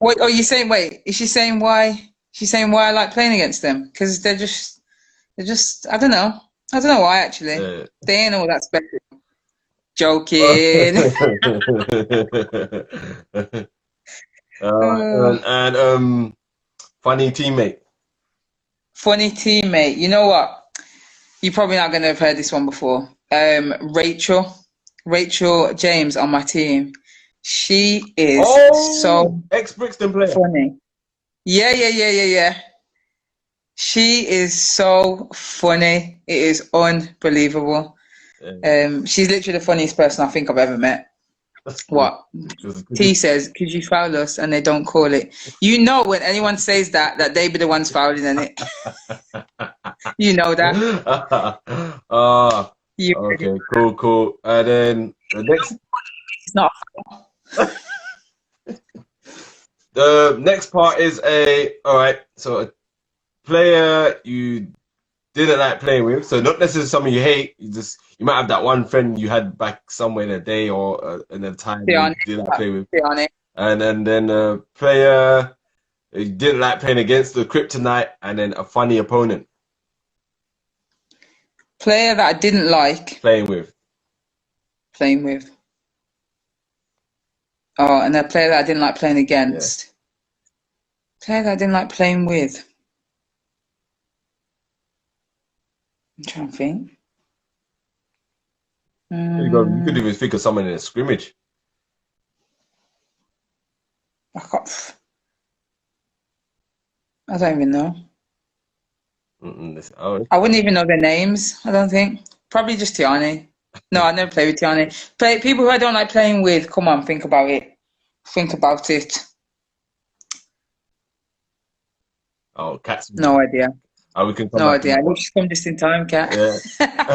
Wait, are you saying? Wait, is she saying why? She's saying why I like playing against them because they're just. I don't know. I don't know why actually. They ain't all that special. Joking. and funny teammate. Funny teammate. You know what? You're probably not going to have heard this one before. Rachel James on my team. She is so ex-Brixton player. funny. Yeah. She is so funny. It is unbelievable. She's literally the funniest person I think I've ever met. What? T says, could you foul us? And they don't call it. You know when anyone says that they be the ones fouling in it. You know that. Okay, cool. And then the next. It's not. The next part is alright, so a player you didn't like playing with, so not necessarily someone you hate, you might have that one friend you had back somewhere in a day or in a time you didn't like play with. And then a player you didn't like playing against, the kryptonite, and then a funny opponent. Player that I didn't like playing with. Oh, and a player that I didn't like playing against. Yeah. Player that I didn't like playing with. I'm trying to think. You could even think of someone in a scrimmage. I don't even know. Oh, I wouldn't even know their names, I don't think. Probably just Tiani. No, I never played with Tiani. People who I don't like playing with, come on, think about it. Think about it. oh, cats. No idea. Oh, we can come No back. idea. You just come just in time, Cat. Yeah.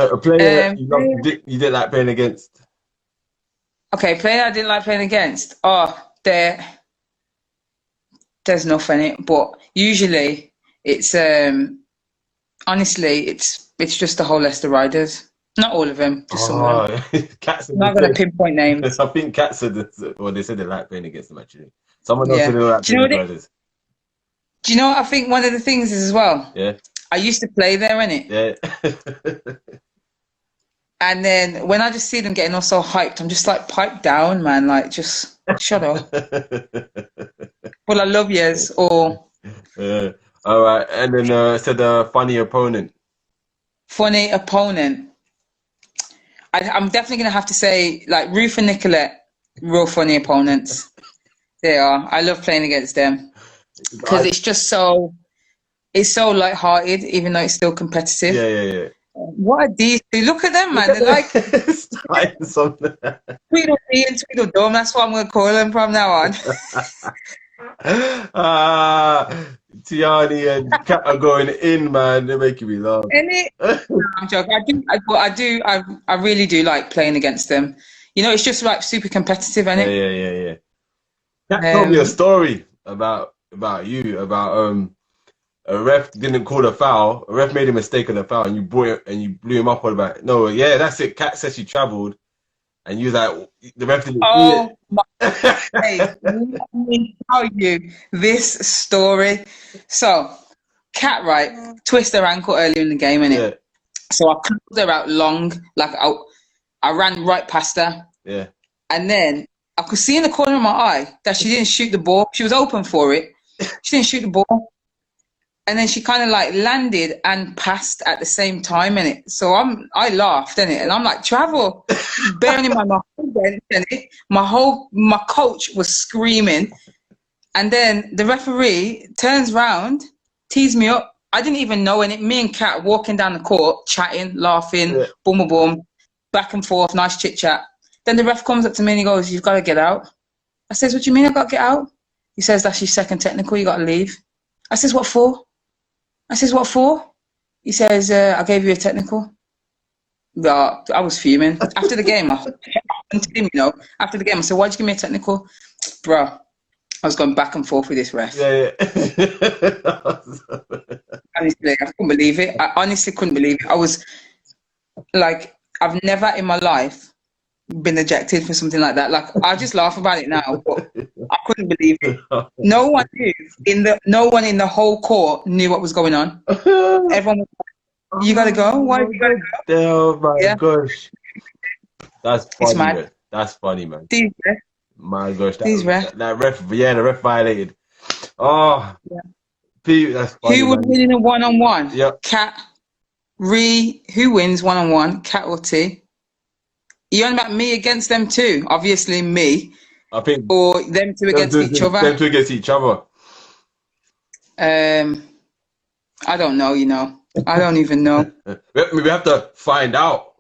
A player Player- you didn't like playing against. Okay, player I didn't like playing against. Oh, there's nothing in it, but usually it's honestly it's just the whole Leicester Riders. Not all of them, just some of them. Cats. I'm not gonna pinpoint names. I think Cats said this, or they said they like playing against them actually. Someone else Yeah. said they like Do you know playing what brothers. Do you know what I think one of the things is as well? Yeah. I used to play there, innit? Yeah. And then when I just see them getting all so hyped, I'm just like, pipe down, man. Like, just shut up. Well, I love yous. Or All right, and then said a funny opponent. funny opponent. I'm definitely going to have to say, like, Ruth and Nicolette, real funny opponents. They are. I love playing against them. Because it's so light-hearted, even though it's still competitive. Yeah. What are these two? Look at them, man. They're like Something. Tweedledee and Tweedledum. That's what I'm going to call them from now on. Tiani and Kat are going in, man. They're making me laugh. No, I'm joking. I really do like playing against them. You know, it's just like super competitive, isn't it? Yeah. Kat told me a story about you, about a ref didn't call a foul. A ref made a mistake on a foul, and you brought it and you blew him up all about. No, yeah, that's it. Kat said she travelled, and you was like, the ref didn't see it. My Hey, let me tell you this story. So, Cat, right, twisted her ankle earlier in the game, innit? Yeah, So I closed her out long, like I ran right past her, yeah. and then I could see in the corner of my eye that she didn't shoot the ball. She was open for it. She didn't shoot the ball. And then she kind of like landed and passed at the same time, innit? So I laughed, innit? And I'm like, travel. Bearing in mind my whole bench, innit? My coach was screaming. And then the referee turns round, tees me up. I didn't even know, innit? Me and Kat walking down the court, chatting, laughing, Yeah. boom, boom, boom, back and forth, nice chit chat. Then the ref comes up to me and he goes, "You've got to get out." I says, "What do you mean I got to get out?" He says, "That's your second technical, you got to leave." I says, "What for?" I says, "What for?" He says, "I gave you a technical." I was fuming. After the game, after the game, I said, "Why'd you give me a technical?" Bro, I was going back and forth with this ref. Yeah. Honestly, I couldn't believe it. I honestly couldn't believe it. I was like, I've never in my life been ejected for something like that. Like, I just laugh about it now, but I couldn't believe it. No one in the whole court knew what was going on. Everyone was like, "You gotta go? Why you gotta go?" Oh my gosh. That's funny, It's mad. man. That's funny, man. These refs, My gosh, These refs. that ref, yeah, the ref violated. Oh, that's funny, Who would man. win in a one-on-one? Yep. Cat, who wins one-on-one? Cat or T? You on about me against them two? Obviously me. I think Or them two against each them other? two against each other. I don't know, you know. I don't even know. We have to find out.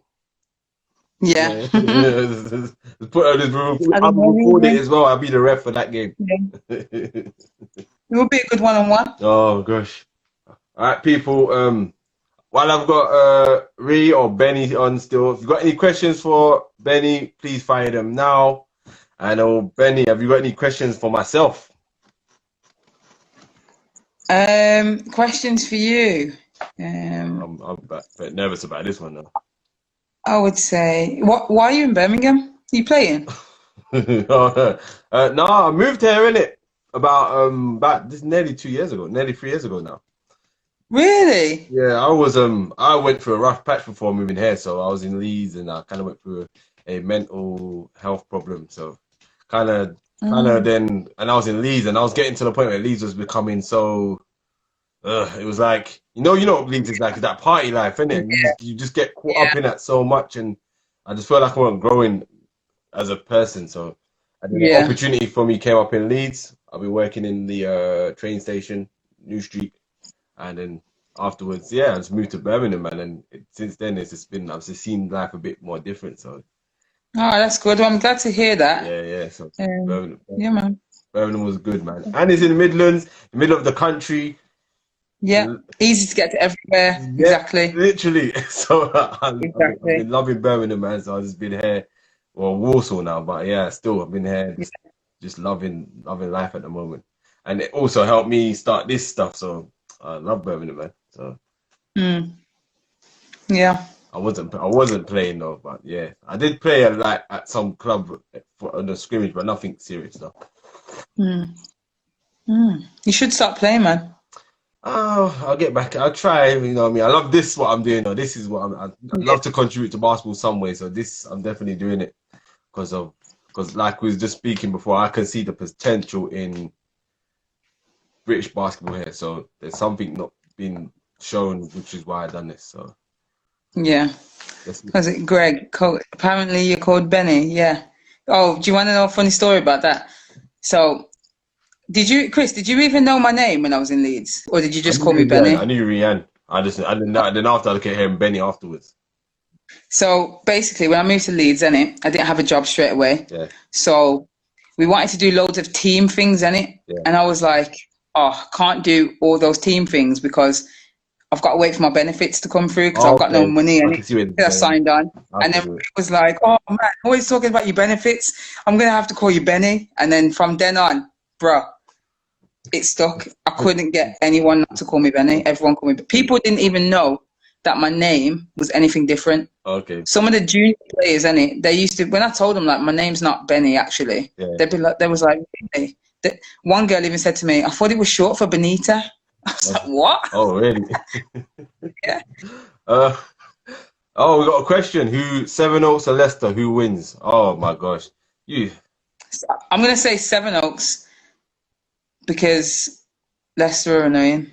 Yeah. Let's put on this room. I I'll don't know record it either. as well. I'll be the ref for that game. It would be a good one-on-one. Oh gosh. All right, people. While I've got Ree or Benny on still, if you've got any questions for Benny, please fire them now. I know, Benny, have you got any questions for myself? Questions for you. I'm a bit nervous about this one though. I would say, why are you in Birmingham? Are you playing? No, I moved here innit about this nearly 2 years ago, nearly 3 years ago now. Really? Yeah, I went through a rough patch before moving here, so I was in Leeds and I kind of went through a mental health problem. So kind of then, and I was in Leeds and I was getting to the point where Leeds was becoming so it was like, you know what Leeds is like, it's that party life, isn't it? You just get caught up in that so much, and I just feel like I wasn't growing as a person. So, and then the Yeah. opportunity for me came up in Leeds. I've been working in the train station, New Street, and then afterwards, yeah, I just moved to Birmingham, man. And since then, I've just seen life a bit more different. So, Oh, that's good. Well, I'm glad to hear that. yeah. So, Yeah, man. Birmingham was good, man. And it's in the Midlands, the middle of the country. Yeah, easy to get to everywhere. Yeah, Exactly. literally. So I've Exactly. been loving Birmingham, man. So I've just been here, well, Warsaw now, but yeah, still I've been here, just loving life at the moment. And it also helped me start this stuff. So I love Birmingham, man. So Yeah. I wasn't playing though, but yeah, I did play at some club on the scrimmage, but nothing serious though. You should start playing, man. Oh, I'll get back. I'll try. You know what I mean? I love this. What I'm doing. Though. This is what I love to contribute to basketball some way. So this, I'm definitely doing it because like we was just speaking before, I can see the potential in British basketball here. So there's something not being shown, which is why I done this. So Yeah. Was it Greg? Apparently you're called Benny. Yeah. Oh, do you want to know a funny story about that? So, Chris, did you even know my name when I was in Leeds? Or did you just call me Benny? I knew Rheanne. Then after I kept hearing Benny afterwards. So basically, when I moved to Leeds, I didn't have a job straight away. Yeah. So we wanted to do loads of team things, yeah. And I was like, oh, I can't do all those team things because I've got to wait for my benefits to come through because I've got no money. And I signed on. And then it was like, oh, man, always talking about your benefits. I'm going to have to call you Benny. And then from then on, bruh, it stuck. I couldn't get anyone not to call me Benny. Everyone called me. People didn't even know that my name was anything different. Okay. Some of the junior players, they used to, when I told them like my name's not Benny actually, they was like, really? One girl even said to me, I thought it was short for Benita. I was like, what? Oh, really? Yeah. Oh, we got a question. Who, Sevenoaks or Leicester? Who wins? Oh my gosh, I'm gonna say Sevenoaks because Leicester are annoying.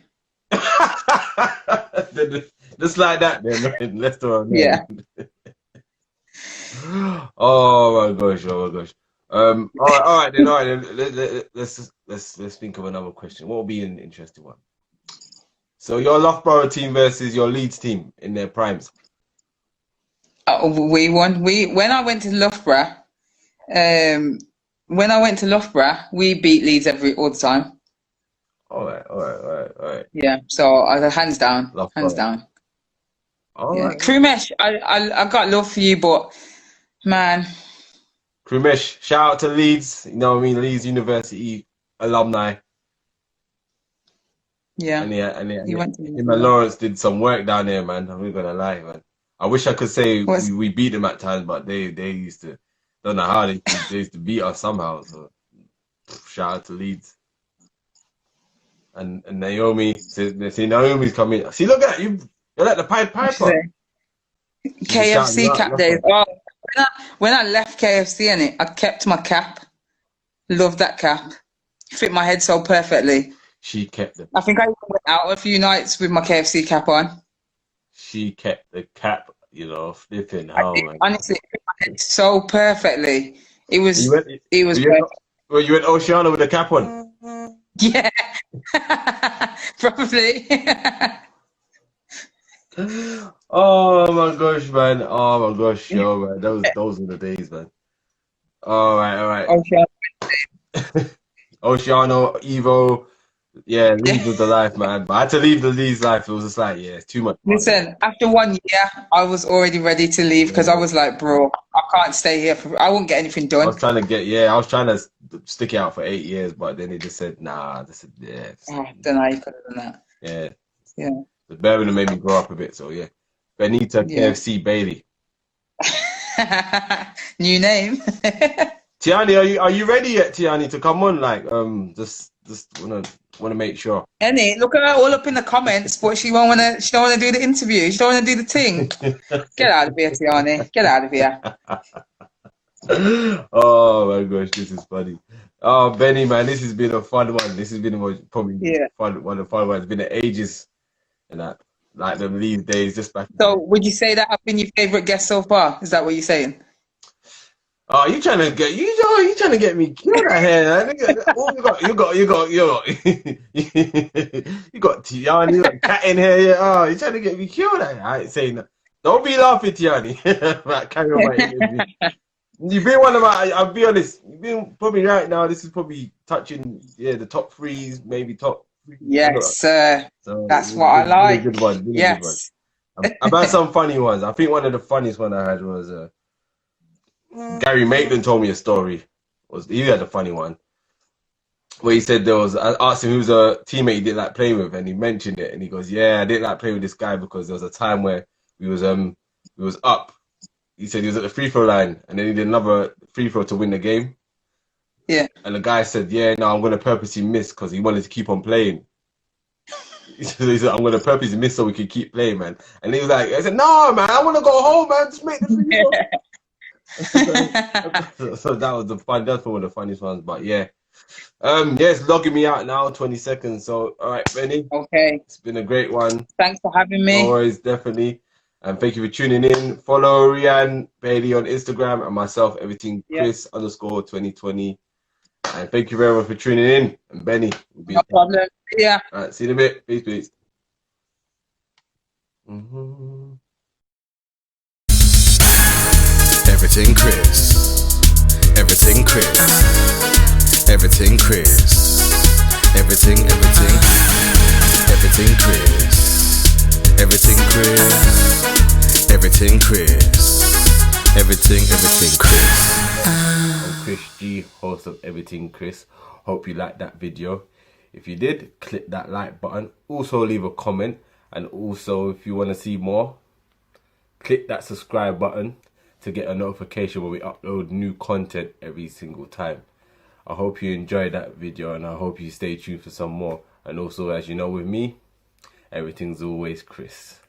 Just like that, then Leicester are annoying. Yeah. Oh my gosh. All right then. Let's think of another question. What will be an interesting one? So your Loughborough team versus your Leeds team in their primes. We won. When I went to Loughborough, we beat Leeds all the time. All right. Yeah. So hands down. Hands down. All yeah. right. Krumesh, I got love for you, but man. Krumesh, shout out to Leeds. You know what I mean? Leeds University alumni. Yeah. And him and Lawrence did some work down there, man. I'm not gonna lie, man. I wish I could say we beat them at times, but they used to, don't know how they used to beat us somehow. So shout out to Leeds. And Naomi, see Naomi's coming. See, look at you. You're like the Pied Piper. KFC cap days. Oh, when I left KFC, I kept my cap. Love that cap. Fit my head so perfectly. She kept it. I think I went out a few nights with my KFC cap on. She kept the cap, flipping hell, man. Honestly, it fit my head so perfectly. It was. Well, you went Oceana with the cap on. Yeah, probably. Oh my gosh, man! Oh my gosh, yo, man! Those were the days, man. All right. Oceano, Evo. Yeah, Leeds was the life, man. But I had to leave the Leeds life. It was just like, it's too much. Listen, after 1 year, I was already ready to leave because I was like, bro, I can't stay here. I won't get anything done. I was trying to stick it out for 8 years, but then he just said, nah. Yeah. Oh, I don't know how you could have done that. Yeah. The Birmingham made me grow up a bit, so yeah. Benita KFC Bailey. New name. Tiani, are you ready yet, Tiani, to come on? Like, just wanna make sure. Annie, look at her all up in the comments, but she don't wanna do the interview. She don't wanna do the thing. Get out of here, Tiani. Get out of here. Oh my gosh, this is funny. Oh, Benny, man, this has been a fun one. This has been probably Yeah. one of the fun ones. It's been ages and that, like them these days, just back. So would you say that I've been your favorite guest so far? Is that what you're saying? Oh, you trying to get you trying to get me killed out here? Man. Oh, you got you got Tiani, you got cat in here. Yeah. Oh, you trying to get me killed out here? I ain't saying that. Don't be laughing, Tiani. Right, carry on my interview. You've been one of my. I'll be honest. You've been probably right now. This is probably touching the top threes, maybe top three. Yes, sir. So That's what I like. Been a good one. Been a good one. Yes. I've had some funny ones. I think one of the funniest one I had was Gary Maitland told me a story. He had a funny one where he said I asked him who was a teammate he didn't like playing with, and he mentioned it, and he goes, "Yeah, I didn't like playing with this guy because there was a time where we was up." He said he was at the free throw line, and then he did another free throw to win the game. Yeah. And the guy said, "Yeah, no, I'm going to purposely miss because he wanted to keep on playing." He said, "I'm going to purposely miss so we could keep playing, man." And he was like, "I said, no, man, I want to go home, man. Just make the free throw." So that was that's one of the funniest ones. But yeah, it's logging me out now, 20 seconds. So all right, Benny. Okay. It's been a great one. Thanks for having me. No worries, definitely. And thank you for tuning in. Follow Rheanne Bailey on Instagram and myself, Everyting Chris _2020. And thank you very much for tuning in. And Benny will be No problem. Yeah. All right, see you in a bit. Peace, peace. Everything Chris. Everything Chris. Everything Chris. Everything Chris. Everything Chris. Everything Chris. Everything Chris. I'm Chris G, host of Everything Chris. Hope you liked that video. If you did, click that like button. Also leave a comment. And also, if you want to see more, click that subscribe button to get a notification when we upload new content every single time. I hope you enjoyed that video, and I hope you stay tuned for some more. And also, as you know with me, everything's always Chris.